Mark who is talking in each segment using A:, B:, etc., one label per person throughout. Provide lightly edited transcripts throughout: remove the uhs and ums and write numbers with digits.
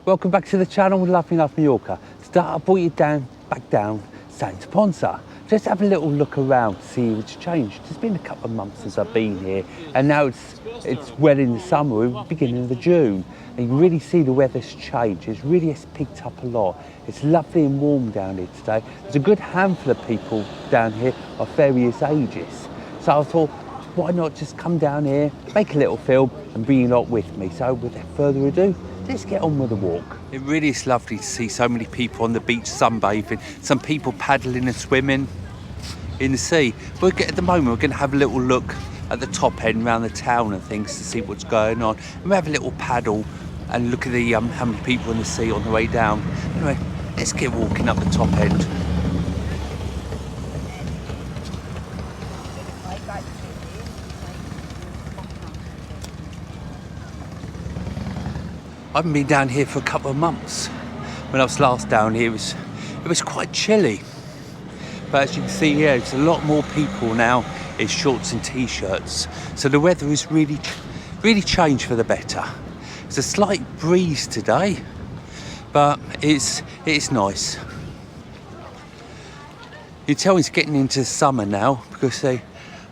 A: Welcome back to the channel with Lovely Love Mallorca. Today I brought you back down Santa Ponsa. Just have a little look around to see what's changed. It's been a couple of months since I've been here, and now it's well in the summer, we're beginning of June, and you really see the weather's changed. It really has picked up a lot. It's lovely and warm down here today. There's a good handful of people down here of various ages. So I thought, why not just come down here, make a little film and bring you lot with me. So without further ado, let's get on with the walk. It really is lovely to see so many people on the beach sunbathing, some people paddling and swimming in the sea. But at the moment, we're going to have a little look at the top end around the town and things to see what's going on. And we'll have a little paddle and look at the how many people in the sea on the way down. Anyway, let's get walking up the top end. I haven't been down here for a couple of months. When I was last down here, it was quite chilly. But as you can see here, there's a lot more people now in shorts and t-shirts. So the weather is really changed for the better. There's a slight breeze today, but it's nice. You tell it's getting into summer now because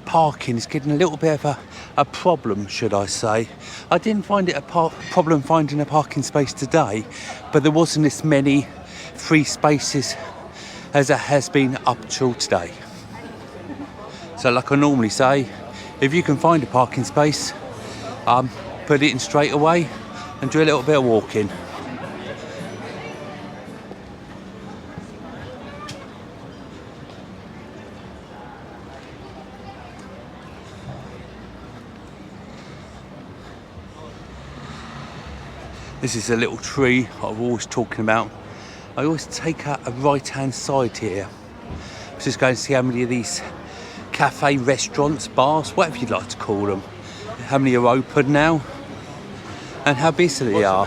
A: parking is getting a little bit of a problem, should I say. I didn't find it a problem finding a parking space today, but there wasn't as many free spaces as it has been up till today. So like I normally say, if you can find a parking space, put it in straight away and do a little bit of walking. This is a little tree I'm always talking about. I always take a right-hand side here. Just going to see how many of these cafe, restaurants, bars, whatever you'd like to call them, how many are open now and how busy they are.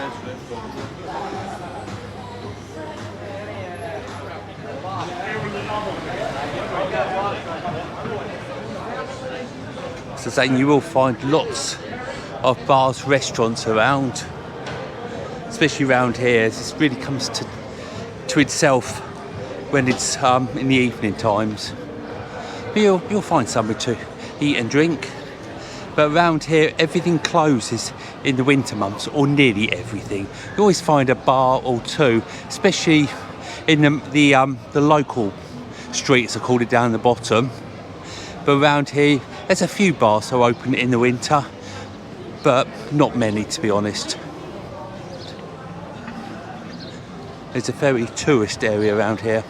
A: So saying you will find lots of bars, restaurants around, especially around here. This really comes to itself when it's in the evening times. But you'll find somewhere to eat and drink. But around here, everything closes in the winter months, or nearly everything. You always find a bar or two, especially in the local streets, I call it, down the bottom. But around here, there's a few bars that are open in the winter, but not many, to be honest. It's a very tourist area around here.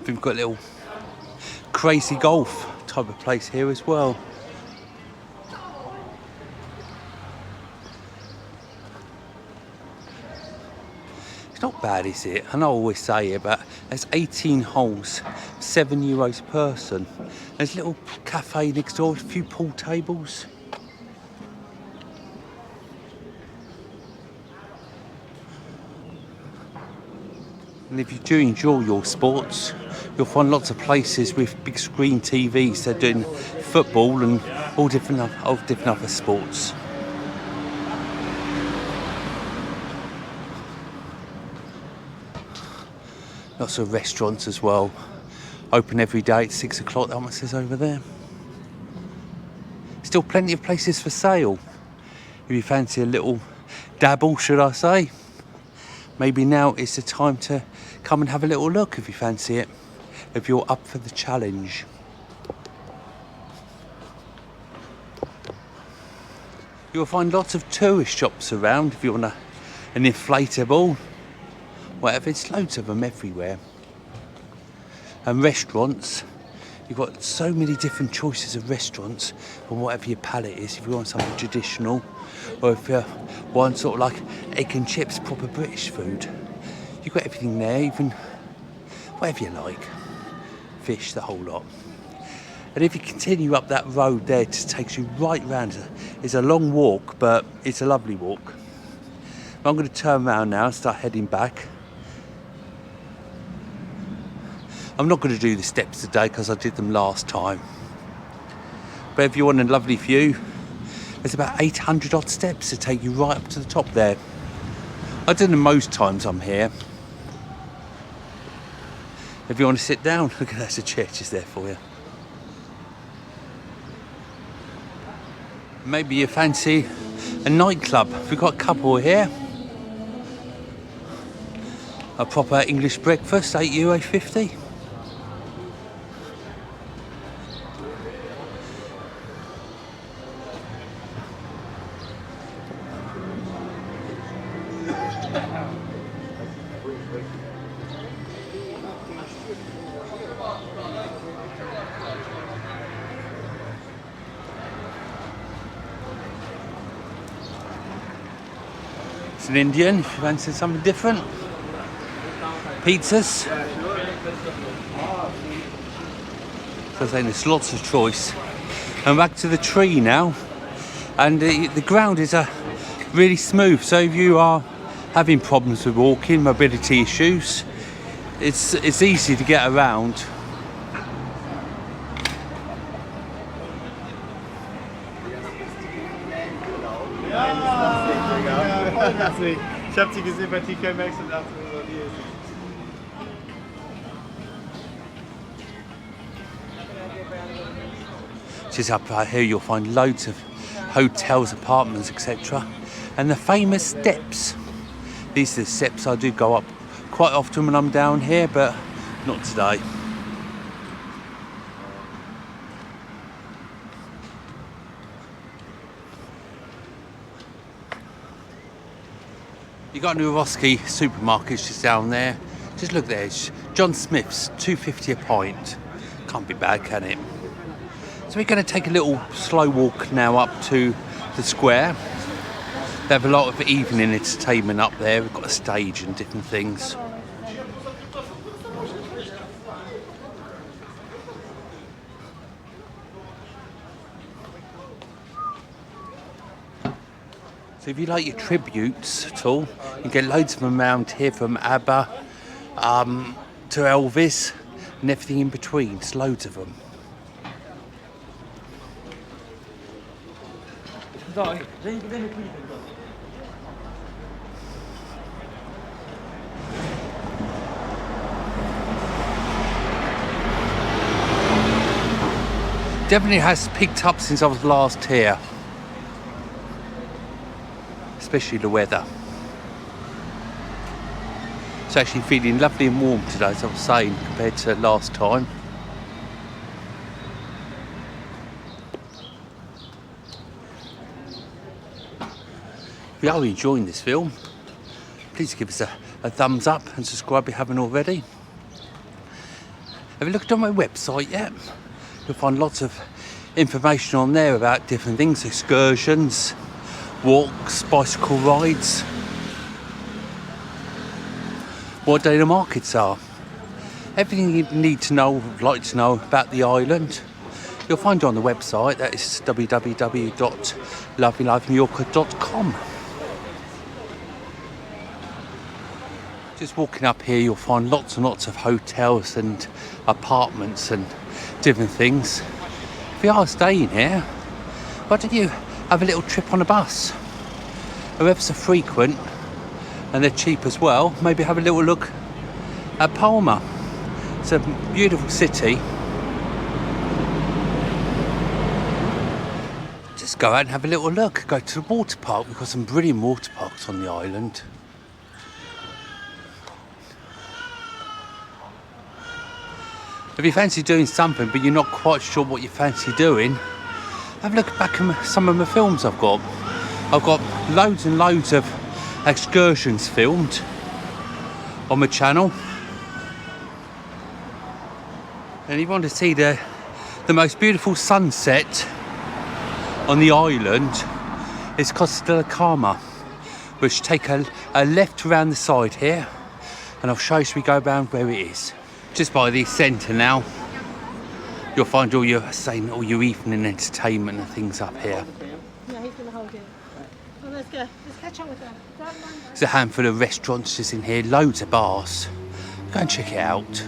A: We've got a little crazy golf type of place here as well. It's not bad, is it? And I always say it, but there's 18 holes, €7 a person. There's a little cafe next door, a few pool tables. And if you do enjoy your sports, you'll find lots of places with big screen TVs. They're doing football and all different other sports. Lots of restaurants as well. Open every day at 6 o'clock, that one says over there. Still plenty of places for sale. If you fancy a little dabble, should I say. Maybe now is the time to come and have a little look if you fancy it, if you're up for the challenge. You'll find lots of tourist shops around if you want an inflatable, whatever. It's loads of them everywhere. And restaurants, you've got so many different choices of restaurants for whatever your palate is. If you want something traditional, or if you want sort of like egg and chips, proper British food, you've got everything there, even whatever you like. Fish, the whole lot. And if you continue up that road there, it just takes you right round. It's a long walk, but it's a lovely walk. I'm going to turn around now and start heading back. I'm not going to do the steps today because I did them last time. But if you want a lovely view, There's about 800 odd steps to take you right up to the top there. I don't know most times I'm here. If you want to sit down, look at that, the church is there for you. Maybe you fancy a nightclub. We've got a couple here. A proper English breakfast, €8.50. It's an Indian, if you fancy something different. Pizzas. So I'm saying there's lots of choice. I'm back to the tree now, and the ground is really smooth. So if you are having problems with walking, mobility issues, it's easy to get around.
B: Ich habe sie gesehen bei TK Maxx und dachte mir so, die ist.
A: Just up here you'll find loads of hotels, apartments, etc. And the famous steps. These are the steps I do go up quite often when I'm down here, but not today. You got Nuroski supermarkets just down there. Just look there, it's John Smith's, $2.50 a pint. Can't be bad, can it? So we're going to take a little slow walk now up to the square. They have a lot of evening entertainment up there. We've got a stage and different things. So if you like your tributes at all, you get loads of them around here, from ABBA to Elvis and everything in between. There's loads of them. Definitely has picked up since I was last here. Especially the weather. It's actually feeling lovely and warm today, as I was saying, compared to last time. If you are enjoying this film, please give us a thumbs up and subscribe if you haven't already. Have you looked on my website yet? You'll find lots of information on there about different things, excursions, walks, bicycle rides, what day the markets are. Everything you need to know, would like to know about the island, you'll find it on the website. That is www.lovelylifemallorca.com. Just walking up here, you'll find lots and lots of hotels and apartments and different things. If you are staying here, why don't you have a little trip on a bus? They're ever so frequent and they're cheap as well. Maybe have a little look at Palma. It's a beautiful city. Just go out and have a little look. Go to the water park. We've got some brilliant water parks on the island. If you fancy doing something but you're not quite sure what you fancy doing, have a look back at some of the films I've got. I've got loads and loads of excursions filmed on my channel. And if you want to see the most beautiful sunset on the island, is Costa della Calma, which take a left around the side here, and I'll show you as we go around where it is. Just by the centre now, you'll find all your evening entertainment and things up here.
C: Yeah, he's going to hold it. Well, let's go. Let's catch up with them.
A: There's a handful of restaurants just in here, loads of bars. Go and check it out.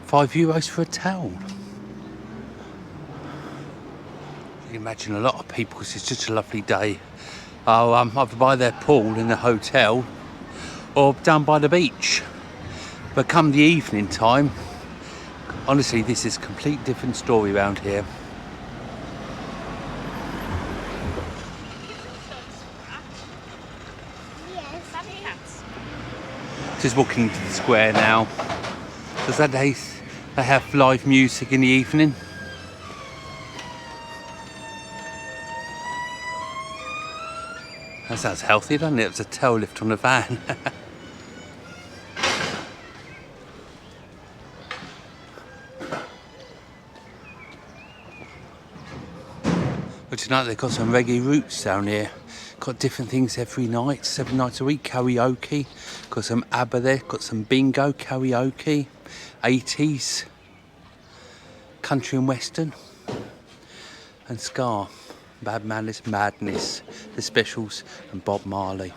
A: €5 for a towel. can imagine a lot of people, because it's such a lovely day, are either by their pool in the hotel or down by the beach. But come the evening time, honestly, this is a complete different story around here. Just walking into the square now. Does that they have live music in the evening? That sounds healthy, doesn't it? It's a tail lift on a van. But tonight they've got some reggae roots down here. Got different things every night, 7 nights a week. Karaoke, got some ABBA there, got some bingo, karaoke, 80s, country and western, and ska, Bad Manners, Madness, The Specials, and Bob Marley.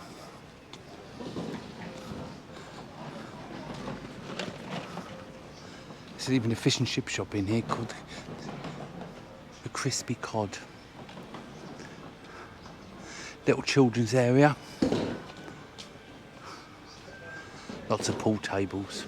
A: There's even a fish and chip shop in here called the Crispy Cod. Little children's area. Lots of pool tables.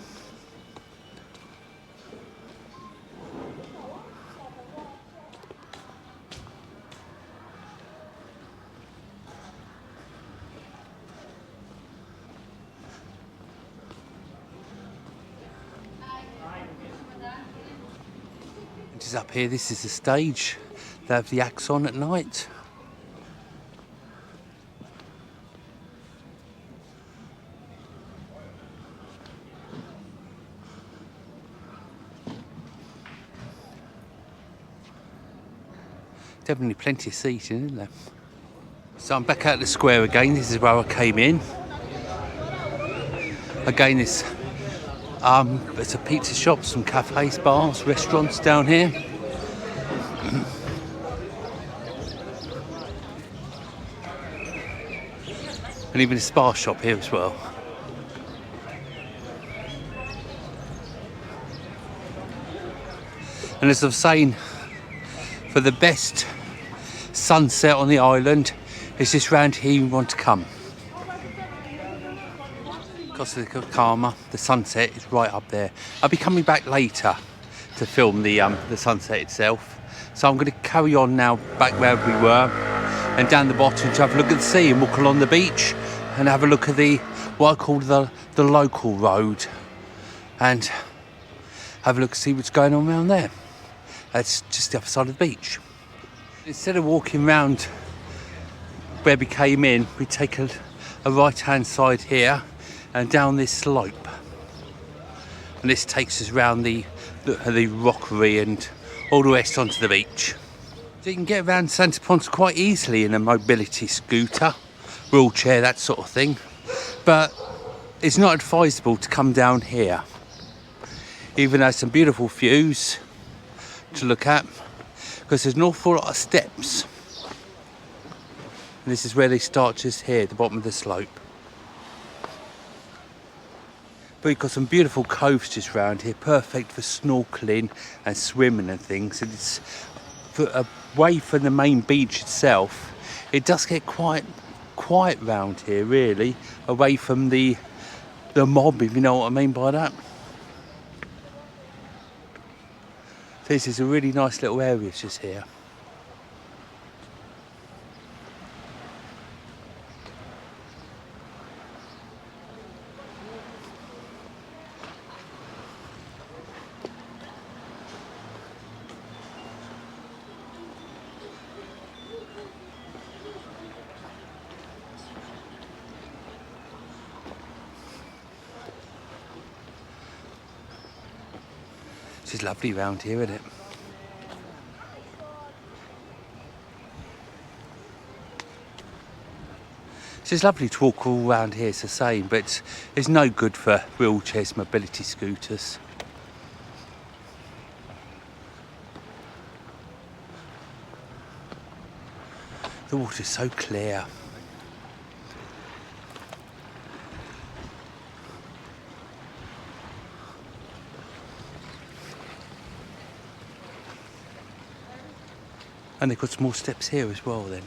A: Just up here, this is the stage. They have the acts on at night. Definitely plenty of seating, isn't there? So I'm back out the square again. This is where I came in. Again, it's a pizza shop, some cafes, bars, restaurants down here. And even a spa shop here as well. And as I was saying, for the best sunset on the island, it's just round here you want to come. Costa de Calma, the sunset is right up there. I'll be coming back later to film the sunset itself. So I'm going to carry on now back where we were and down the bottom to have a look at the sea and walk along the beach and have a look at what I call the local road and have a look and see what's going on around there. That's just the other side of the beach. Instead of walking round where we came in, we take a right hand side here and down this slope, and this takes us round the rockery and all the rest onto the beach. So you can get around Santa Ponsa quite easily in a mobility scooter, wheelchair, that sort of thing, but it's not advisable to come down here, even though some beautiful views to look at, because there's an awful lot of steps, and this is where they start, just here at the bottom of the slope. But you've got some beautiful coves just round here, perfect for snorkeling and swimming and things. And it's away from the main beach itself. It does get quite quiet round here, really, away from the mob, if you know what I mean by that. This is a really nice little area just here. This is lovely round here, isn't it? It's lovely to walk all around here, it's the same, but it's no good for wheelchairs, mobility scooters. The water's so clear. And they've got some more steps here as well then.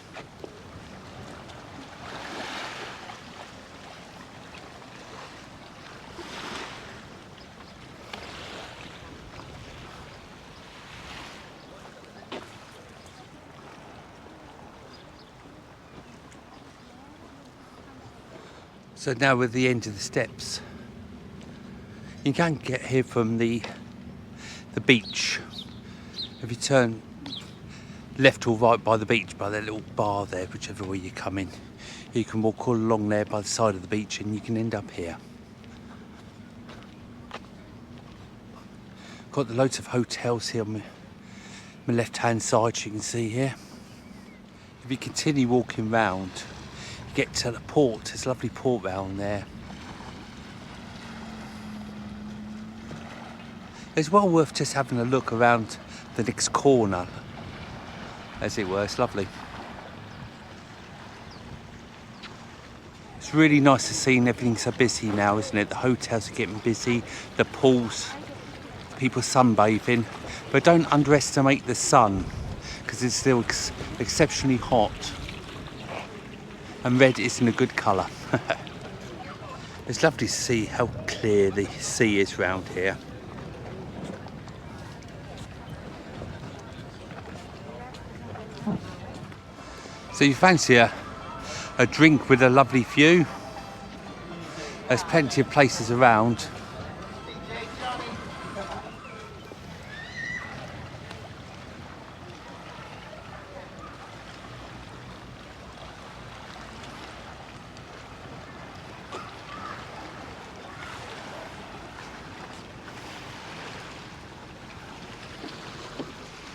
A: So now we're at the end of the steps. You can get here from the beach. If you turn left or right by the beach, by that little bar there, whichever way you come in, you can walk all along there by the side of the beach and you can end up here. Got loads of hotels here on my left hand side, you can see here. If you continue walking round, you get to the port. There's a lovely port round there. It's well worth just having a look around the next corner, as it were. It's lovely. It's really nice to see everything's so busy now, isn't it? The hotels are getting busy, the pools, people sunbathing. But don't underestimate the sun, because it's still exceptionally hot. And red isn't a good colour. It's lovely to see how clear the sea is round here. So you fancy a drink with a lovely view? There's plenty of places around.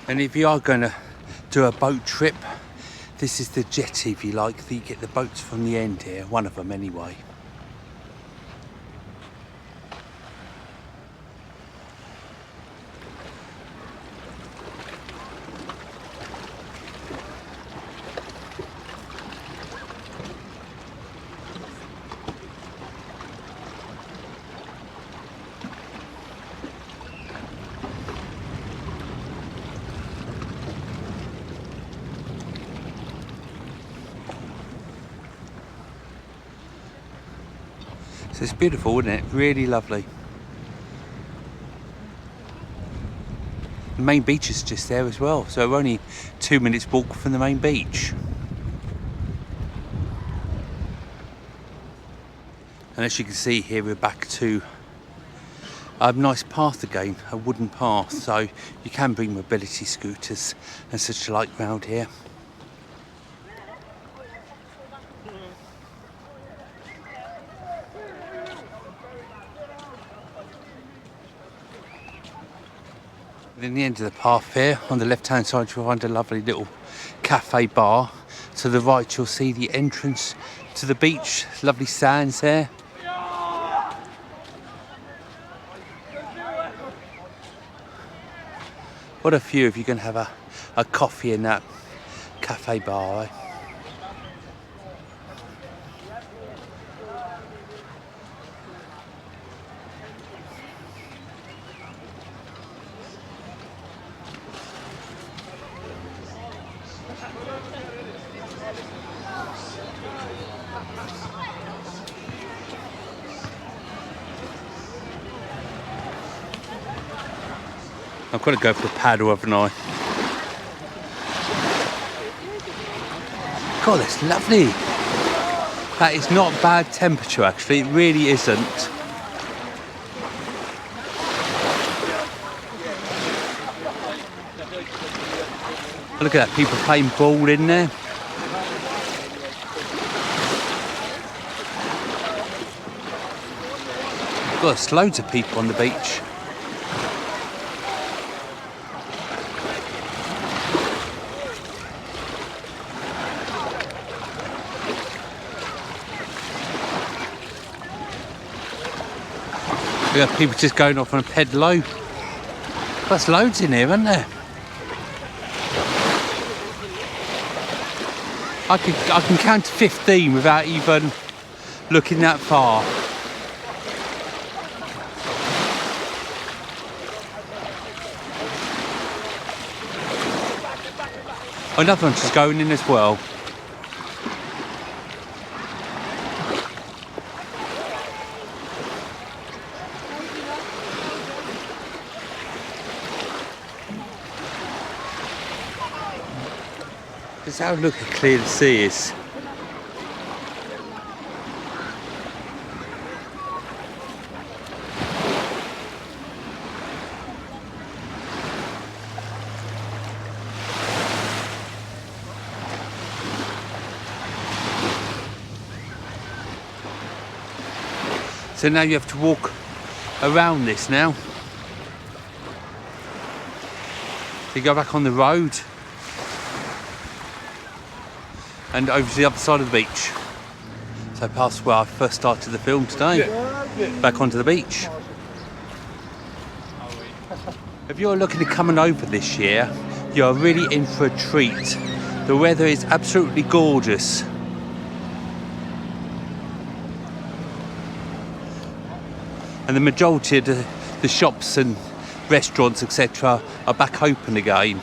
A: And if you are going to do a boat trip, this is the jetty, if you like. You get the boats from the end here, one of them anyway. So it's beautiful, isn't it? Really lovely. The main beach is just there as well, so we're only 2 minutes walk from the main beach. And as you can see here, we're back to a nice path again, a wooden path, so you can bring mobility scooters and such like round here. And in the end of the path here, on the left hand side, you'll find a lovely little cafe bar. To the right, you'll see the entrance to the beach. Lovely sands there. What a view if you're going to have a coffee in that cafe bar, eh? I've got to go for a paddle, haven't I? God, it's lovely. That is not bad temperature, actually. It really isn't. Look at that, people playing ball in there. God, there's loads of people on the beach. We have people just going off on a pedalo. That's loads in here, isn't there? I can count to 15 without even looking that far. Another one's just going in as well. Just have a look how clear the sea is. So now you have to walk around this now. You go back on the road and over to the other side of the beach. So past where I first started the film today, back onto the beach. If you're looking at coming over this year, you're really in for a treat. The weather is absolutely gorgeous. And the majority of the shops and restaurants, etc., are back open again.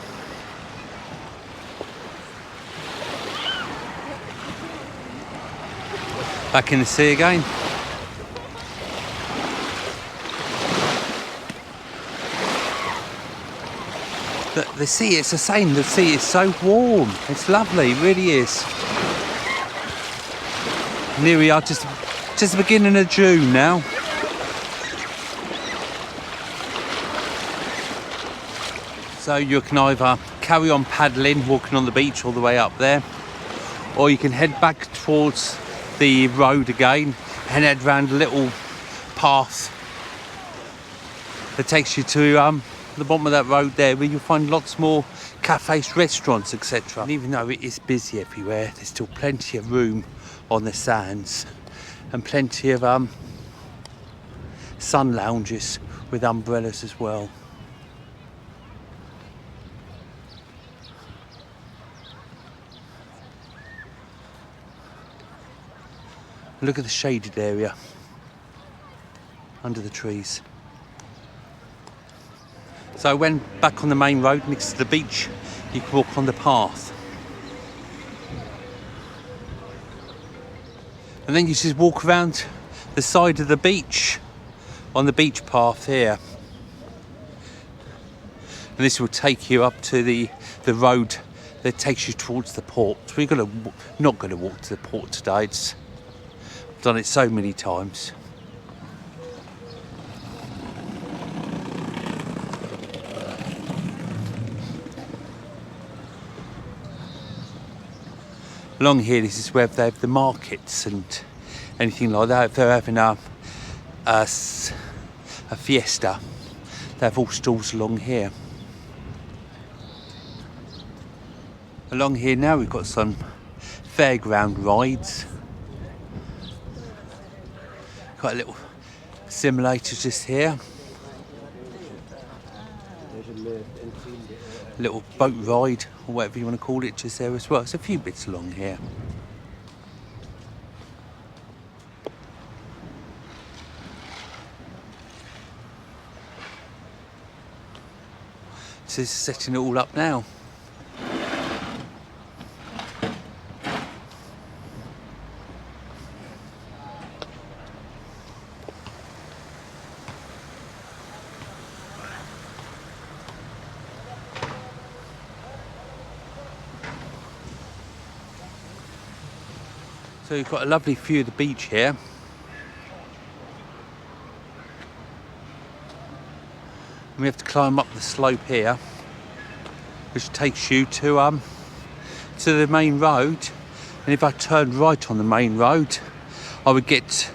A: Back in the sea again. The sea, it's the same. The sea is so warm. It's lovely, it really is. And here we are, just the beginning of June now. So you can either carry on paddling, walking on the beach all the way up there, or you can head back towards the road again and head round a little path that takes you to the bottom of that road there, where you'll find lots more cafes, restaurants, etc. And even though it is busy everywhere, there's still plenty of room on the sands and plenty of sun lounges with umbrellas as well. Look at the shaded area under the trees. So when back on the main road next to the beach, you can walk on the path. And then you just walk around the side of the beach on the beach path here. And this will take you up to the road that takes you towards the port. We're not going to walk to the port today. I've done it so many times. Along here, this is where they have the markets and anything like that. If they're having a fiesta, they have all stalls along here. Along here now we've got some fairground rides. Got a little simulator just here. A little boat ride, or whatever you want to call it, just there as well. There's a few bits along here. So it's setting it all up now. So you've got a lovely view of the beach here. And we have to climb up the slope here, which takes you to the main road. And if I turned right on the main road, I would get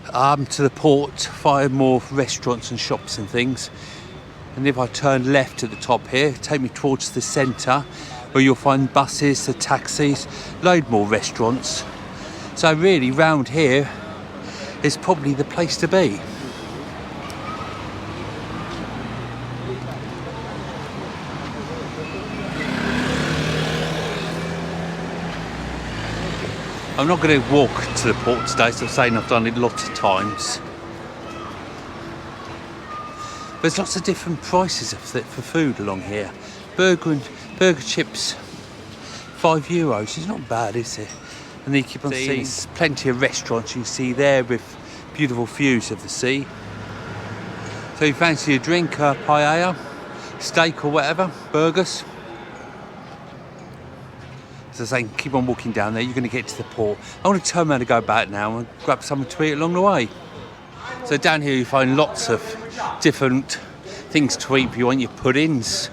A: to the port via more restaurants and shops and things. And if I turned left at the top here, take me towards the centre, where you'll find buses, the taxis, load more restaurants. So really, round here is probably the place to be. I'm not going to walk to the port today, so I'm saying I've done it lots of times. There's lots of different prices for food along here. Burger and Burger chips, €5. It's not bad, is it? And then you keep on seeing there's plenty of restaurants you can see there with beautiful views of the sea. So you fancy a drink, paella, steak or whatever, burgers. As I say, keep on walking down there, you're going to get to the port. I want to turn around and go back now and grab something to eat along the way. So down here you find lots of different things to eat if you want your puddings.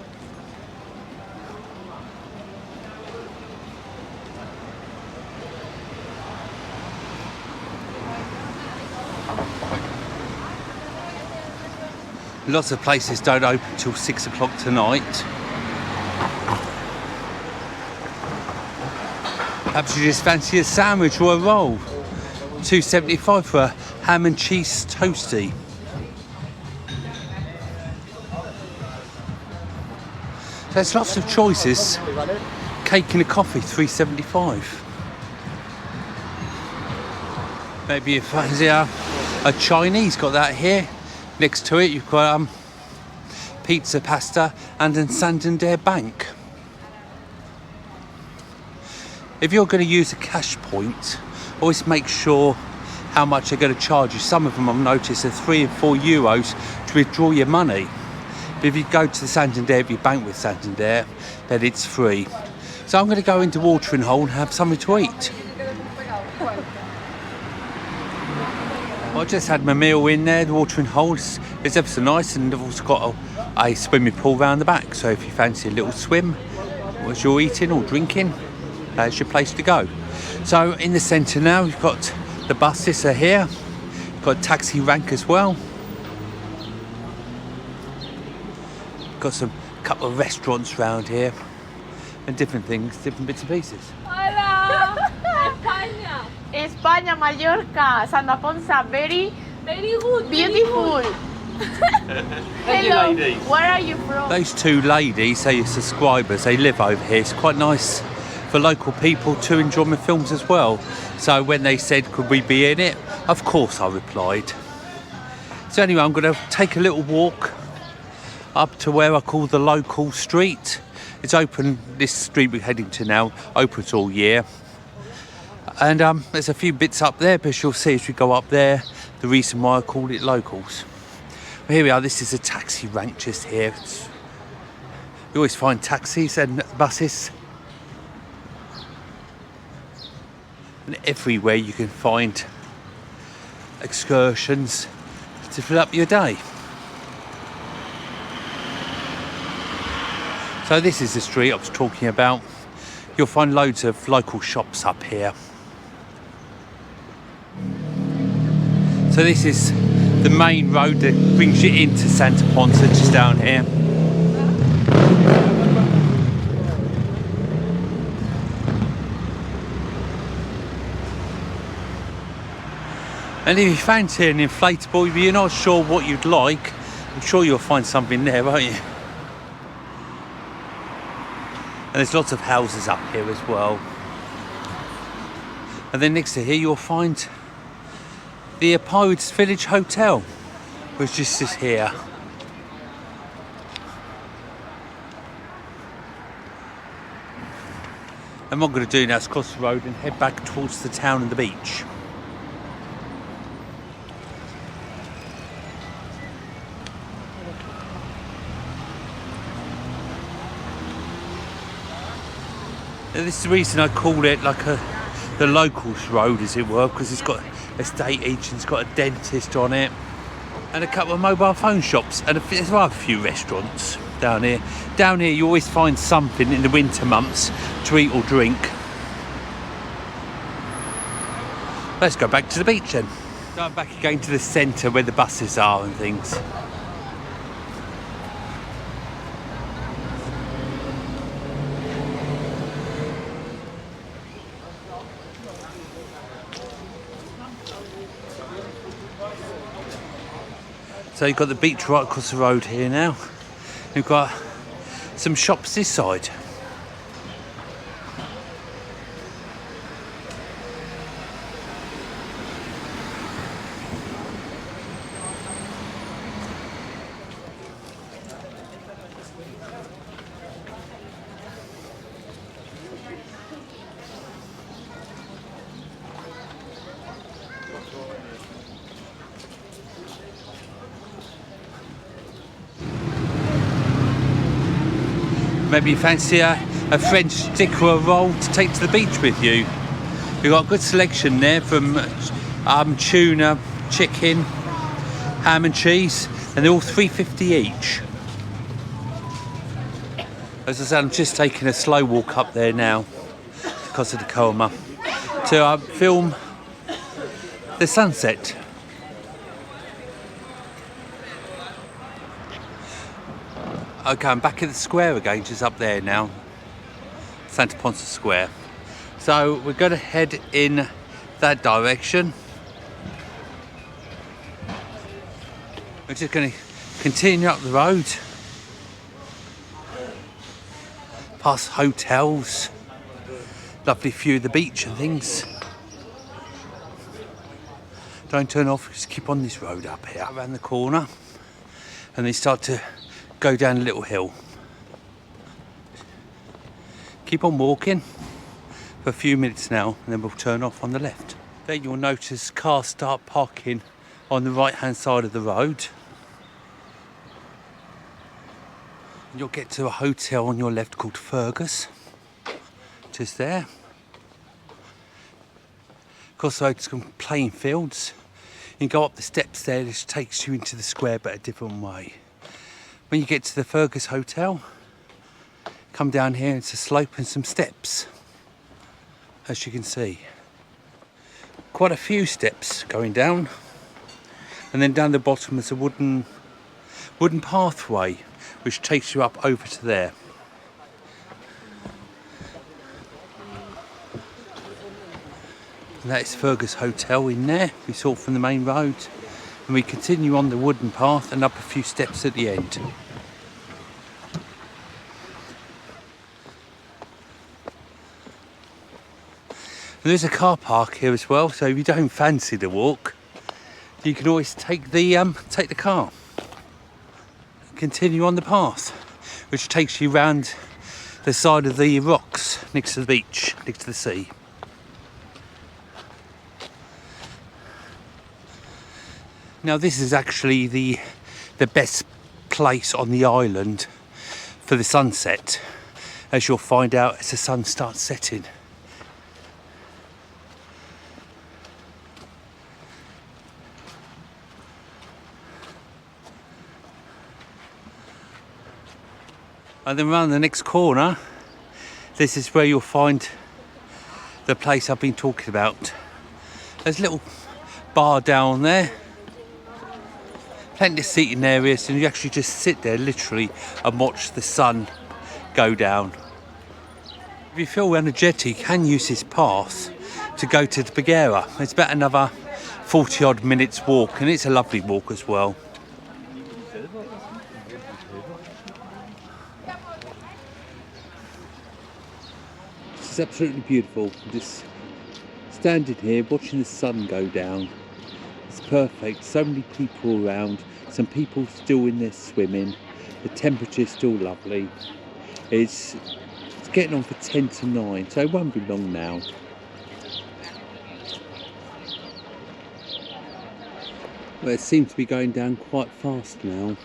A: Lots of places don't open till 6 o'clock tonight. Perhaps you just fancy a sandwich or a roll. $2.75 for a ham and cheese toasty. So there's lots of choices. Cake and a coffee, $3.75. Maybe you fancy a Chinese, got that here. Next to it you've got pizza, pasta and a Santander Bank. If you're going to use a cash point, always make sure how much they're going to charge you. Some of them I've noticed are €3 and €4 to withdraw your money. But if you go to the Santander, if you bank with Santander, then it's free. So I'm going to go into Watering Hole and have something to eat. I just had my meal in there, the Watering Hole. It's ever so nice, and they've also got a swimming pool round the back. So if you fancy a little swim, as you're eating or drinking, that's your place to go. So in the centre now, you've got the buses are here. You've got taxi rank as well. Got some couple of restaurants round here and different things, different bits and pieces.
D: Hola, España.
E: España, Mallorca, Santa Ponsa, very
D: good.
E: beautiful. Hello, where are you from?
A: Those two ladies, they are subscribers, they live over here. It's quite nice for local people to enjoy my films as well. So when they said, could we be in it? Of course I replied. So anyway, I'm going to take a little walk up to where I call the local street. It's open, this street we're heading to now, opens all year. And there's a few bits up there, but you'll see as we go up there, the reason why I called it locals. But here we are, this is a taxi rank just here. You always find taxis and buses. And everywhere you can find excursions to fill up your day. So this is the street I was talking about. You'll find loads of local shops up here. So this is the main road that brings you into Santa Ponsa, just down here. And if you fancy an inflatable, but you're not sure what you'd like, I'm sure you'll find something there, won't you? And there's lots of houses up here as well. And then next to here you'll find the Pirates Village Hotel, which is just here. And what I'm going to do now is cross the road and head back towards the town and the beach. This is the reason I call it like the locals road, as it were, because it's got estate agents, got a dentist on it, and a couple of mobile phone shops, and there's a few restaurants down here. Down here you always find something in the winter months to eat or drink. Let's go back to the beach then. Going back again to the centre where the buses are and things. So you've got the beach right across the road here now. You've got some shops this side. Maybe you fancy a French stick or a roll to take to the beach with you. We've got a good selection there from tuna, chicken, ham and cheese, and they're all $3.50 each. As I said, I'm just taking a slow walk up there now because of the coma to film the sunset. Okay, I'm back at the square again, just up there now, Santa Ponsa Square. So we're going to head in that direction. We're just going to continue up the road, past hotels, lovely view of the beach and things. Don't turn off, just keep on this road up here, around the corner, and then start to go down a little hill. Keep on walking for a few minutes now, and then we'll turn off on the left. Then you'll notice cars start parking on the right hand side of the road. You'll get to a hotel on your left called Fergus, just there. Across the road to some playing fields. You can go up the steps there, which takes you into the square but a different way. When you get to the Fergus Hotel, come down here, it's a slope and some steps, as you can see. Quite a few steps going down, and then down the bottom is a wooden pathway which takes you up over to there. And that is Fergus Hotel in there, we saw from the main road. And we continue on the wooden path and up a few steps at the end. And there's a car park here as well, so if you don't fancy the walk, you can always take the car. Continue on the path, which takes you round the side of the rocks next to the beach, next to the sea. Now this is actually the best place on the island for the sunset, as you'll find out as the sun starts setting. And then around the next corner, this is where you'll find the place I've been talking about. There's a little bar down there. Plenty of seating areas, and you actually just sit there literally and watch the sun go down. If you feel energetic, you can use this path to go to the Majorca. It's about another 40 odd minutes walk, and it's a lovely walk as well. It's absolutely beautiful. Just standing here watching the sun go down. It's perfect. So many people around, some people still in there swimming. The temperature's still lovely. It's getting on for 10 to 9, so it won't be long now. Well, it seems to be going down quite fast now.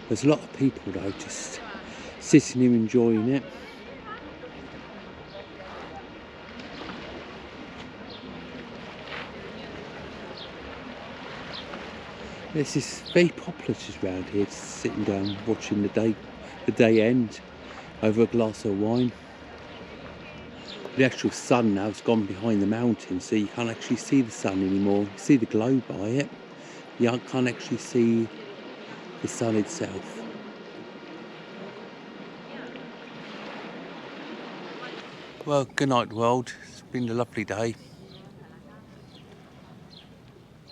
A: There's a lot of people though, just sitting here enjoying it. This is very popular just around here, just sitting down watching the day end over a glass of wine. The actual sun now has gone behind the mountain, so you can't actually see the sun anymore. You see the glow by it, you can't actually see the sun itself. Well, good night world, it's been a lovely day.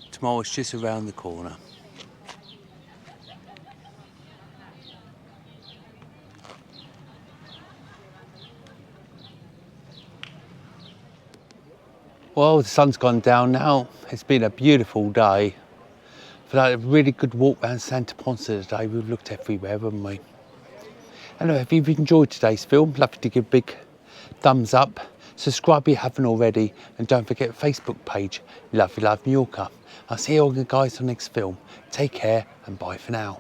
A: Tomorrow's just around the corner. Well, the sun's gone down now. It's been a beautiful day. For that, a really good walk around Santa Ponsa today. We've looked everywhere, haven't we? Anyway, if you've enjoyed today's film, love you to give a big thumbs up. Subscribe if you haven't already, and don't forget the Facebook page, Love You Love Mallorca. I'll see you all guys on the next film. Take care and bye for now.